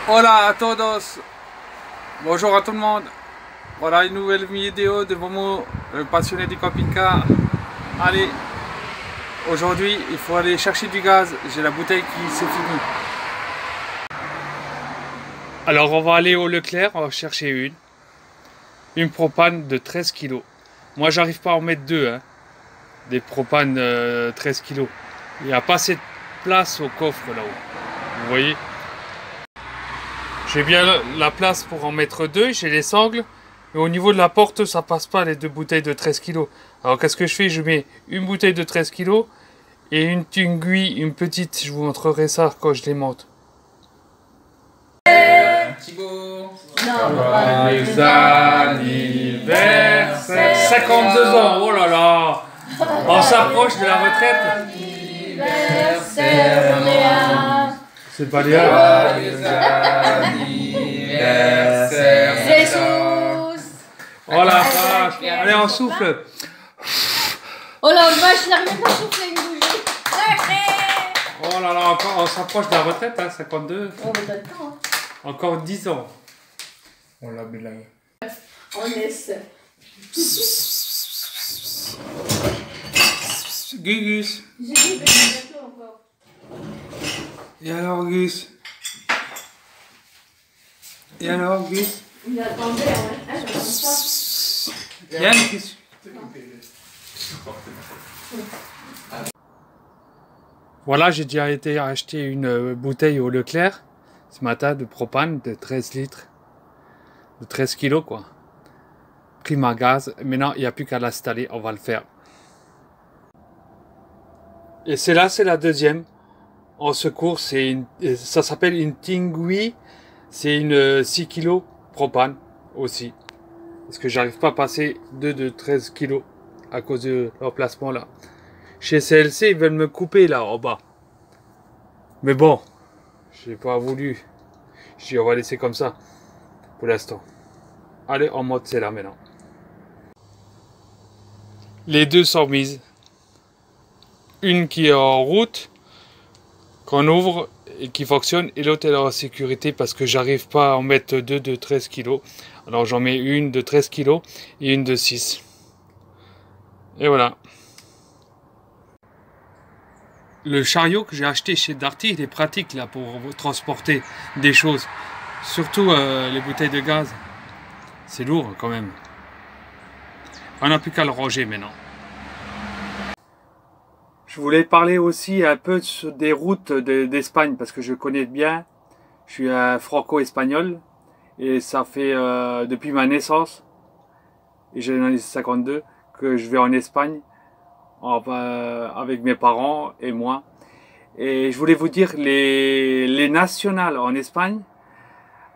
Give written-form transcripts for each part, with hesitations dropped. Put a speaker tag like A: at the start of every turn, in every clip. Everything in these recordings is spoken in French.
A: Hola a todos, bonjour à tout le monde. Voilà une nouvelle vidéo de Momo, le passionné du camping-car. Allez, aujourd'hui il faut aller chercher du gaz, j'ai la bouteille qui s'est finie. Alors on va aller au Leclerc, on va chercher une propane de 13 kg. Moi j'arrive pas à en mettre deux, hein, des propanes 13 kg. Il n'y a pas assez de place au coffre là-haut, vous voyez. J'ai bien la place pour en mettre deux, j'ai les sangles, mais au niveau de la porte, ça passe pas les deux bouteilles de 13 kg. Alors qu'est-ce que je fais? Je mets une bouteille de 13 kg et une Tungui, une petite, je vous montrerai ça quand je les monte.
B: Thibaut,
A: Joyeux anniversaire, 52 ans, oh là là. On s'approche de la retraite.
C: Anniversaire Léa.
A: C'est pas Léa.
B: joyeux anniversaire,
C: Jesus.
A: Oh la vache. Allez, on souffle.
C: Oh la vache, il n'arrive même pas à souffler une bougie.
A: Oh là là, encore, on s'approche de la retraite, hein, 52.
C: Oh mais t'as le temps.
A: Encore 10 ans. On l'a mis là.
C: On essaie.
A: Gugus.
C: J'ai dit, mais c'est bientôt encore.
A: Et alors, Gus? Et alors, Gus?
C: Il attendait, hein. Ah, j'entends ça.
A: Yann, qu'est-ce que... Voilà, j'ai déjà été acheter une bouteille au Leclerc ce matin de propane de 13 litres. De 13 kilos, quoi. Pris ma gaz. Maintenant, il n'y a plus qu'à l'installer. On va le faire. Et c'est la deuxième. En secours, ça s'appelle une Tungui. C'est une 6 kg propane aussi. Parce que j'arrive pas à passer deux de 13 kg à cause de l'emplacement là. Chez CLC, ils veulent me couper là en bas. Mais bon, j'ai pas voulu. Je dis on va laisser comme ça pour l'instant. Allez, en mode c'est là maintenant. Les deux sont mises. Une qui est en route, qu'on ouvre et qui fonctionne, et l'autre elle est en sécurité parce que j'arrive pas à en mettre deux de 13 kg. Alors j'en mets une de 13 kg et une de 6. Et voilà. Le chariot que j'ai acheté chez Darty, il est pratique là pour transporter des choses. Surtout les bouteilles de gaz. C'est lourd quand même. On n'a plus qu'à le ranger maintenant. Je voulais parler aussi un peu des routes d'Espagne parce que je connais bien. Je suis un franco-espagnol et ça fait depuis ma naissance, et j'ai l'année 52, que je vais en Espagne avec mes parents et moi. Et je voulais vous dire, les nationales en Espagne,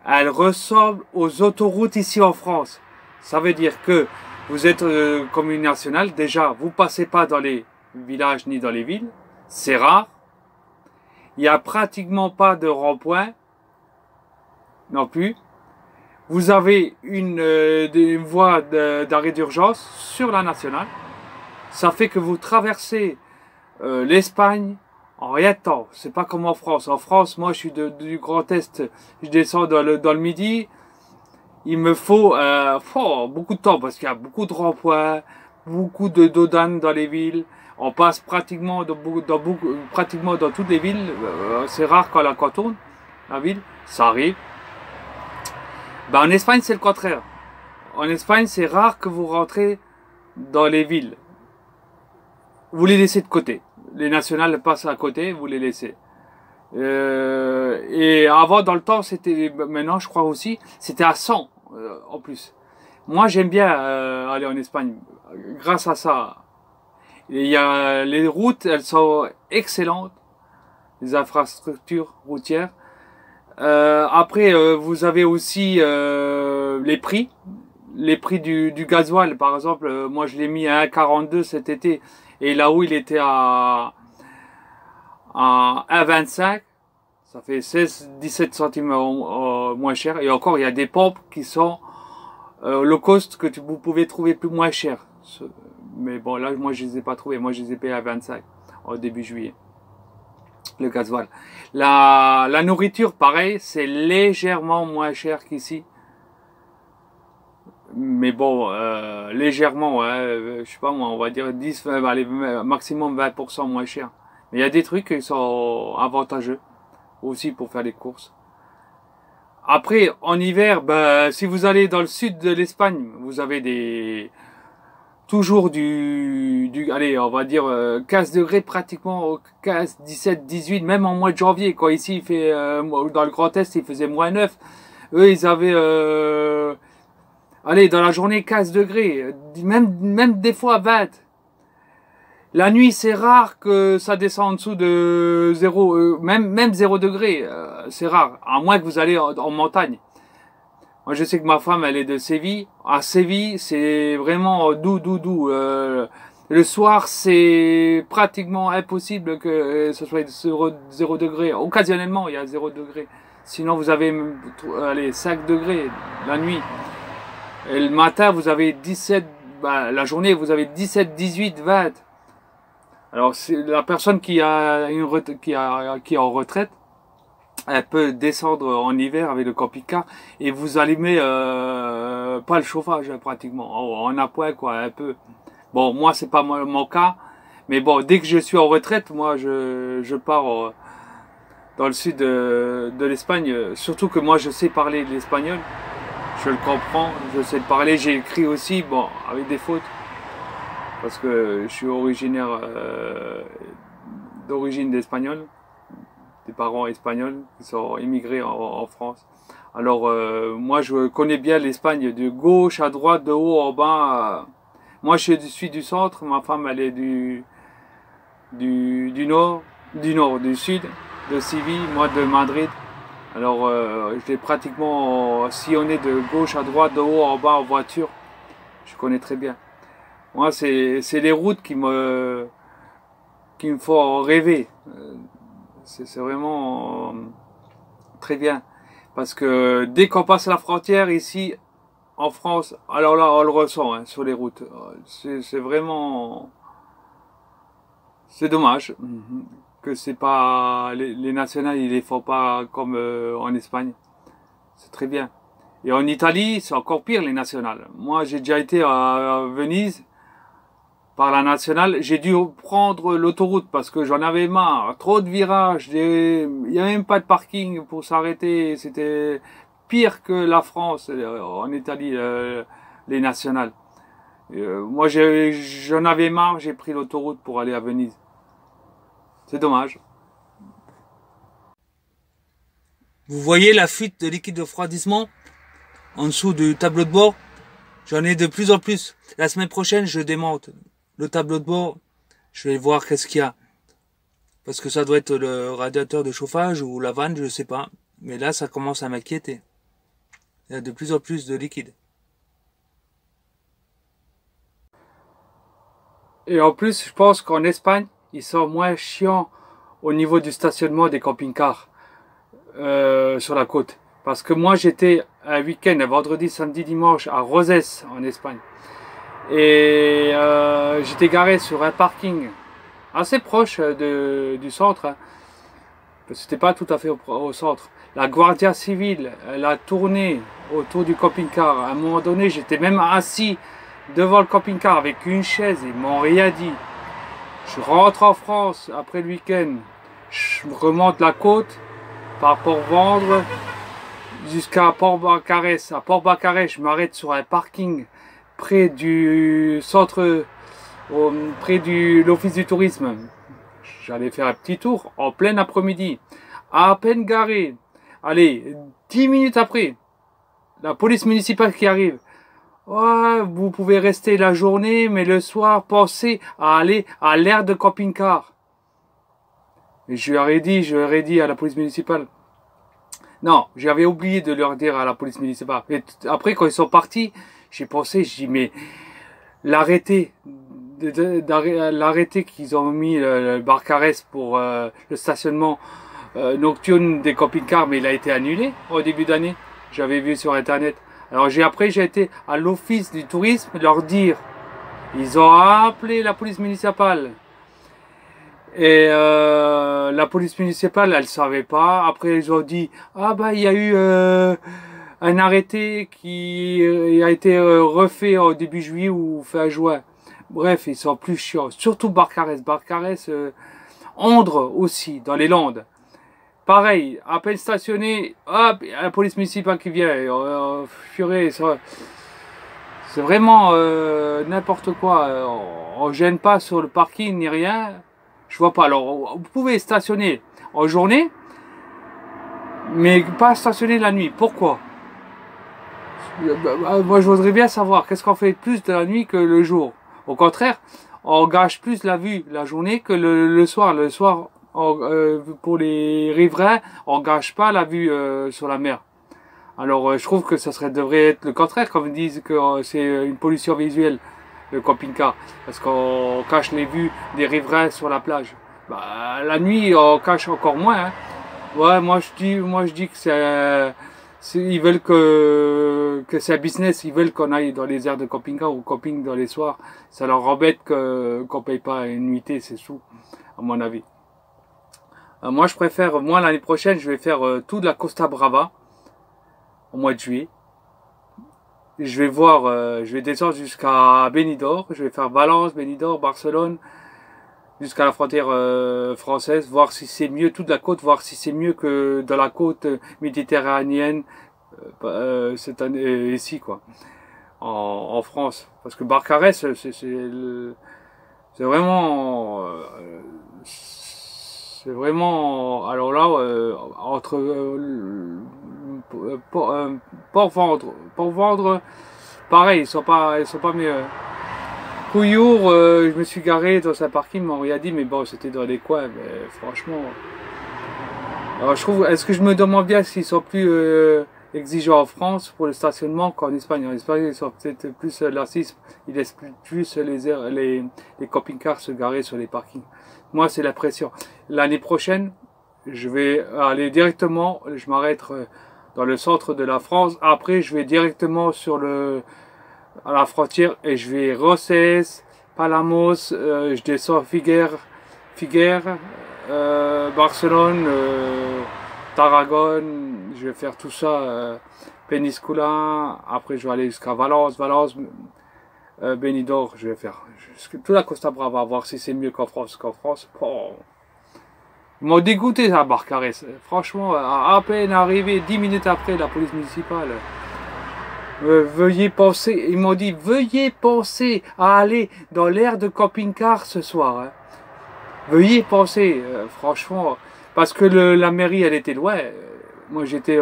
A: elles ressemblent aux autoroutes ici en France. Ça veut dire que vous êtes comme une nationale, déjà vous passez pas dans les villages ni dans les villes, c'est rare. Il n'y a pratiquement pas de rond-point non plus. Vous avez une voie d'arrêt d'urgence sur la nationale. Ça fait que vous traversez l'Espagne en rien de temps. C'est pas comme en France. En France, moi je suis du Grand Est, je descends dans le Midi. Il me faut beaucoup de temps parce qu'il y a beaucoup de ronds-points, beaucoup de dodanes dans les villes. On passe pratiquement dans toutes les villes. C'est rare quand on tourne la ville, ça arrive. Ben, en Espagne, c'est le contraire. En Espagne, c'est rare que vous rentrez dans les villes. Vous les laissez de côté. Les nationales passent à côté, vous les laissez. Et avant, dans le temps, c'était, maintenant je crois aussi, c'était à 100 en plus. Moi, j'aime bien aller en Espagne grâce à ça. Et il y a les routes, elles sont excellentes, les infrastructures routières. Après, vous avez aussi les prix du gasoil. Par exemple, moi je l'ai mis à 1,42 cet été, et là où il était à 1,25, ça fait 16-17 centimes moins cher. Et encore, il y a des pompes qui sont low cost que vous pouvez trouver plus moins cher. Mais bon, là, moi je les ai pas trouvés. Moi je les ai payés à 25 au début juillet. le gasoil. La nourriture, pareil, c'est légèrement moins cher qu'ici. Mais bon, légèrement, ouais, je sais pas moi, on va dire 10, 20, allez, maximum 20% moins cher. Mais il y a des trucs qui sont avantageux aussi pour faire les courses. Après, en hiver, ben, si vous allez dans le sud de l'Espagne, vous avez toujours allez, on va dire 15 degrés pratiquement, 15, 17, 18, même en mois de janvier. Quand ici, il fait, dans le Grand Est, il faisait moins 9. Eux, ils avaient, allez, dans la journée, 15 degrés, même des fois 20. La nuit, c'est rare que ça descend en dessous de 0, même 0 degré, c'est rare, à moins que vous allez en montagne. Moi, je sais que ma femme, elle est de Séville. À Séville, c'est vraiment doux. Le soir, c'est pratiquement impossible que ce soit 0 degré. Occasionnellement, il y a 0 degré. Sinon, vous avez, allez, 5 degrés la nuit. Et le matin, vous avez 17, la journée, vous avez 17, 18, 20. Alors, c'est la personne qui est en retraite, elle peut descendre en hiver avec le camping-car et vous allumez pas le chauffage pratiquement, en appoint quoi, un peu. Bon, moi c'est pas mon cas, mais bon, dès que je suis en retraite, moi je pars dans le sud de l'Espagne, surtout que moi je sais parler l'espagnol, je le comprends, je sais le parler, j'ai écrit aussi, bon, avec des fautes. Parce que je suis originaire d'origine d'espagnol, des parents espagnols qui sont immigrés en France. Alors moi je connais bien l'Espagne de gauche à droite, de haut en bas. Moi je suis du centre, ma femme elle est du sud, de Séville, moi de Madrid. Alors je l'ai pratiquement sillonné de gauche à droite, de haut en bas en voiture. Je connais très bien. Moi, c'est les routes qui me font rêver. C'est vraiment très bien. Parce que dès qu'on passe la frontière ici, en France, alors là, on le ressent hein, sur les routes. C'est vraiment... C'est dommage que c'est pas... Les nationales, ils les font pas comme en Espagne. C'est très bien. Et en Italie, c'est encore pire les nationales. Moi, j'ai déjà été à Venise. Par la nationale, j'ai dû prendre l'autoroute parce que j'en avais marre. Trop de virages, il n'y a même pas de parking pour s'arrêter. C'était pire que la France, en Italie, les nationales. Moi, j'en avais marre, j'ai pris l'autoroute pour aller à Venise. C'est dommage.
D: Vous voyez la fuite de liquide de refroidissement en dessous du tableau de bord? J'en ai de plus en plus. La semaine prochaine, je démonte le tableau de bord, je vais voir qu'est-ce qu'il y a. Parce que ça doit être le radiateur de chauffage ou la vanne, je sais pas. Mais là, ça commence à m'inquiéter. Il y a de plus en plus de liquide.
A: Et en plus, je pense qu'en Espagne, ils sont moins chiants au niveau du stationnement des camping-cars sur la côte. Parce que moi, j'étais un week-end, un vendredi, samedi, dimanche, à Roses, en Espagne. Et j'étais garé sur un parking assez proche du centre. Hein. C'était pas tout à fait au centre. La Guardia Civile, elle a tourné autour du camping-car. À un moment donné, j'étais même assis devant le camping-car avec une chaise. Ils m'ont rien dit. Je rentre en France après le week-end. Je remonte la côte par Port-Vendre jusqu'à Port-Barcarès. À Port-Barcarès, je m'arrête sur un parking près du centre, près de l'office du tourisme. J'allais faire un petit tour en plein après-midi. À peine garé. Allez, 10 minutes après, la police municipale qui arrive. Ouais, vous pouvez rester la journée, mais le soir, pensez à aller à l'aire de camping-car. Et je leur ai dit à la police municipale. Non, j'avais oublié de leur dire à la police municipale. Et après, quand ils sont partis, j'ai pensé, j'ai dit, mais l'arrêté qu'ils ont mis le Barcarès pour le stationnement nocturne des camping-cars, mais il a été annulé au début d'année. J'avais vu sur internet. Alors après j'ai été à l'office du tourisme leur dire. Ils ont appelé la police municipale. Et la police municipale, elle savait pas. Après, ils ont dit, ah bah il y a eu un arrêté qui a été refait au début juillet ou fin juin. Bref, ils sont plus chiants. Surtout Barcarès. Barcarès, Ondre aussi, dans les Landes. Pareil, à peine stationné, hop, il y a la police municipale qui vient. Purée, c'est vraiment n'importe quoi. On gêne pas sur le parking ni rien. Je vois pas. Alors, vous pouvez stationner en journée, mais pas stationner la nuit. Pourquoi? Moi, je voudrais bien savoir qu'est-ce qu'on fait plus de la nuit que le jour. Au contraire, on gâche plus la vue la journée que le soir. Le soir, pour les riverains, on gâche pas la vue sur la mer. Alors, je trouve que ça devrait être le contraire, comme ils disent que c'est une pollution visuelle, le camping-car, parce qu'on cache les vues des riverains sur la plage. Bah, la nuit, on cache encore moins. Hein. Ouais, moi je dis que ils veulent que c'est un business, ils veulent qu'on aille dans les aires de camping-car ou camping dans les soirs. Ça leur embête qu'on paye pas une nuitée, c'est tout, à mon avis. Moi, je préfère, l'année prochaine, je vais faire tout de la Costa Brava au mois de juillet. Je vais voir, je vais descendre jusqu'à Benidorm, je vais faire Valence, Benidorm, Barcelone, jusqu'à la frontière française, voir si c'est mieux, toute la côte, voir si c'est mieux que dans la côte méditerranéenne cette année ici, quoi, en France. Parce que Barcarès, c'est vraiment... c'est vraiment, alors là, entre Port-Vendre, pareil, ils sont pas mieux. Couillour, je me suis garé dans un parking, on m'a dit, mais bon, c'était dans les coins, mais franchement. Alors je trouve, est-ce que je me demande bien s'ils sont plus exigeants en France pour le stationnement qu'en Espagne. En Espagne, ils sont peut-être plus laxistes, ils laissent plus les camping-cars se garer sur les parkings. Moi, c'est la pression. L'année prochaine, je vais aller directement, je m'arrête dans le centre de la France. Après, je vais directement à la frontière et je vais Roses, Palamos, je descends Figueres, Barcelone, Tarragone, je vais faire tout ça, Peníscola. Après, je vais aller jusqu'à Valence, Benidorm, je vais faire toute la Costa Brava, voir si c'est mieux qu'en France. Oh. Ils m'ont dégoûté à Barcarès. Franchement, à peine arrivé, 10 minutes après, la police municipale. Veuillez penser, ils m'ont dit, veuillez penser à aller dans l'aire de camping-car ce soir. Hein. Veuillez penser, franchement, parce que la mairie, elle était loin. Moi, j'étais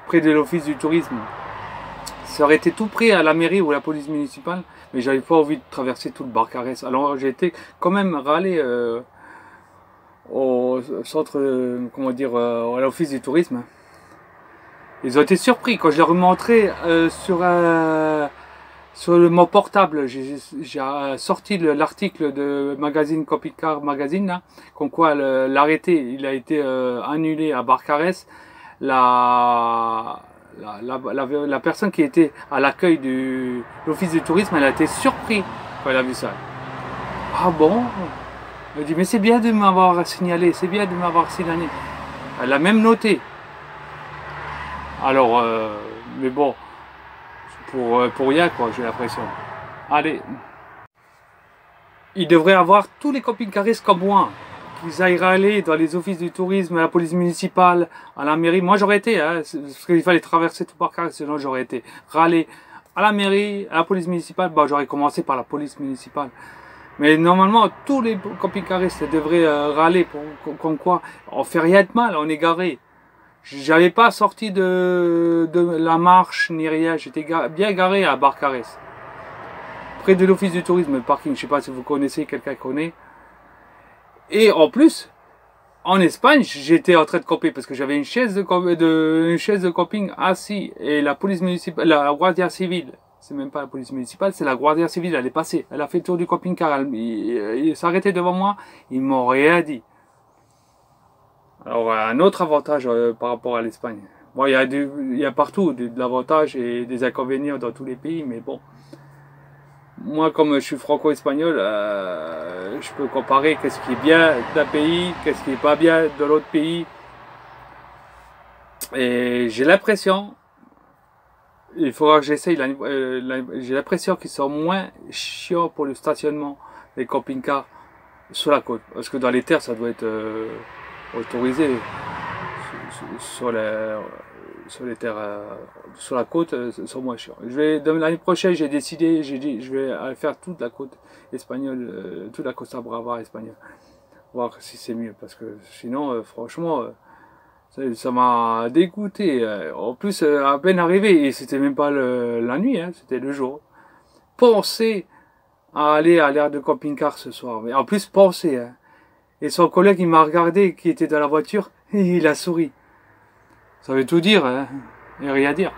A: près de l'office du tourisme. Ça aurait été tout près à la mairie ou à la police municipale, mais j'avais pas envie de traverser tout le Barcarès. Alors, j'ai été quand même râlé au centre, comment dire, à l'office du tourisme. Ils ont été surpris quand je leur ai montré sur mon portable. J'ai sorti l'article de magazine Camping Car Magazine, là, comme quoi l'arrêté il a été annulé à Barcarès. La personne qui était à l'accueil de l'office du tourisme, elle a été surprise quand elle a vu ça. Ah bon? Elle dit mais c'est bien de m'avoir signalé, c'est bien de m'avoir signalé. Elle a même noté. Alors, mais bon, pour rien quoi, j'ai l'impression. Allez. Il devrait avoir tous les camping-caristes comme moi. Qu'ils aillent râler dans les offices du tourisme, à la police municipale, à la mairie. Moi j'aurais été, hein, parce qu'il fallait traverser tout Barcarès, sinon j'aurais été râler à la mairie, à la police municipale. Bah, j'aurais commencé par la police municipale. Mais normalement, tous les camping-caristes devraient râler comme quoi on fait rien de mal, on est garé. J'avais pas sorti de la marche ni rien, j'étais bien garé à Barcarès. Près de l'office du tourisme, le parking, je sais pas si vous connaissez, quelqu'un connaît. Et en plus, en Espagne, j'étais en train de camper parce que j'avais une chaise de camping assis et la police municipale, la Guardia Civile, c'est même pas la police municipale, c'est la Guardia Civile, elle est passée, elle a fait le tour du camping-car, il s'arrêtait devant moi, ils m'ont rien dit. Alors un autre avantage par rapport à l'Espagne. Bon, il y a partout de l'avantage et des inconvénients dans tous les pays, mais bon. moi, comme je suis franco-espagnol, je peux comparer qu'est-ce qui est bien d'un pays, qu'est-ce qui est pas bien de l'autre pays. Et j'ai l'impression, il faudra que j'essaye, j'ai l'impression qu'ils sont moins chiants pour le stationnement des camping-cars sur la côte. Parce que dans les terres, ça doit être autorisé. Sur les terres, sur la côte, sont moins chiants. L'année prochaine, j'ai décidé, j'ai dit, je vais aller faire toute la côte espagnole, toute la Costa Brava espagnole. Voir si c'est mieux. Parce que sinon, franchement, ça m'a dégoûté. En plus, à peine arrivé, et c'était même pas la nuit, hein, c'était le jour. Pensez à aller à l'aire de camping-car ce soir. Mais en plus, pensez. Hein. Et son collègue, il m'a regardé, qui était dans la voiture, et il a souri. Ça veut tout dire, hein, et rien dire.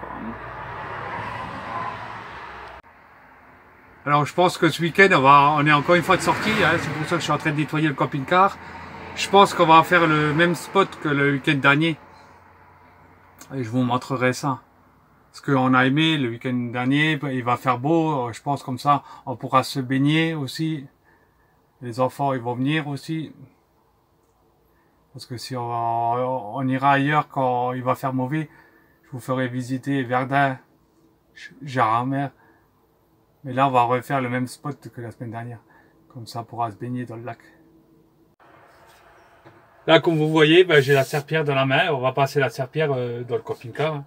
A: Alors je pense que ce week-end, on est encore une fois de sortie, hein, c'est pour ça que je suis en train de nettoyer le camping-car. Je pense qu'on va faire le même spot que le week-end dernier. Et je vous montrerai ça. Parce qu'on a aimé le week-end dernier, il va faire beau, je pense comme ça, on pourra se baigner aussi. Les enfants, ils vont venir aussi. Parce que si on ira ailleurs quand il va faire mauvais, je vous ferai visiter Verdun, Jarre-en-Mer. Mais là, on va refaire le même spot que la semaine dernière. Comme ça, on pourra se baigner dans le lac. Là, comme vous voyez, ben, j'ai la serpillière dans la main. On va passer la serpillière dans le camping-car.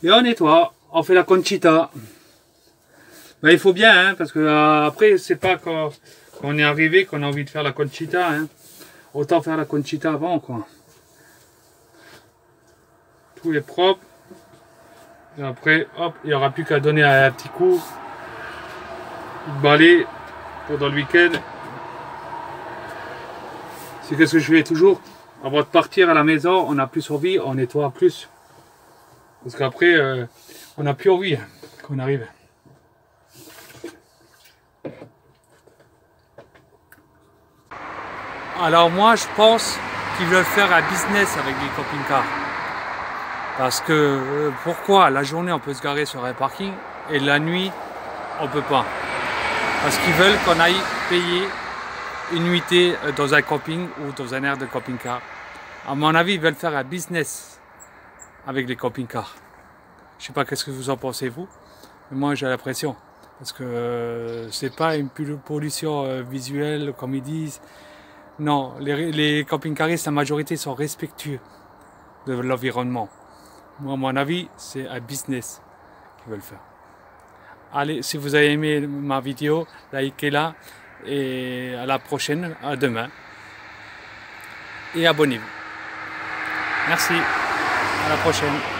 A: Et on nettoie. On fait la conchita. Ben, il faut bien, hein, parce que après, c'est pas quand on est arrivé qu'on a envie de faire la conchita. Hein. Autant faire la conchita avant, quoi. Tout est propre. Et après, hop, il n'y aura plus qu'à donner un petit coup de balai pendant le week-end. C'est ce que je fais toujours. Avant de partir à la maison, on n'a plus envie, on nettoie plus. Parce qu'après, on n'a plus envie quand on arrive. Alors moi, je pense qu'ils veulent faire un business avec les camping-cars. Parce que, pourquoi? La journée, on peut se garer sur un parking et la nuit, on peut pas. Parce qu'ils veulent qu'on aille payer une nuitée dans un camping ou dans un aire de camping-car. À mon avis, ils veulent faire un business avec les camping-cars. Je sais pas qu'est-ce que vous en pensez, vous. Mais moi, j'ai l'impression. Parce que c'est pas une pollution visuelle, comme ils disent. Non, les camping-caristes, la majorité, sont respectueux de l'environnement. Moi, à mon avis, c'est un business qu'ils veulent faire. Allez, si vous avez aimé ma vidéo, likez-la. Et à la prochaine, à demain. Et abonnez-vous. Merci. À la prochaine.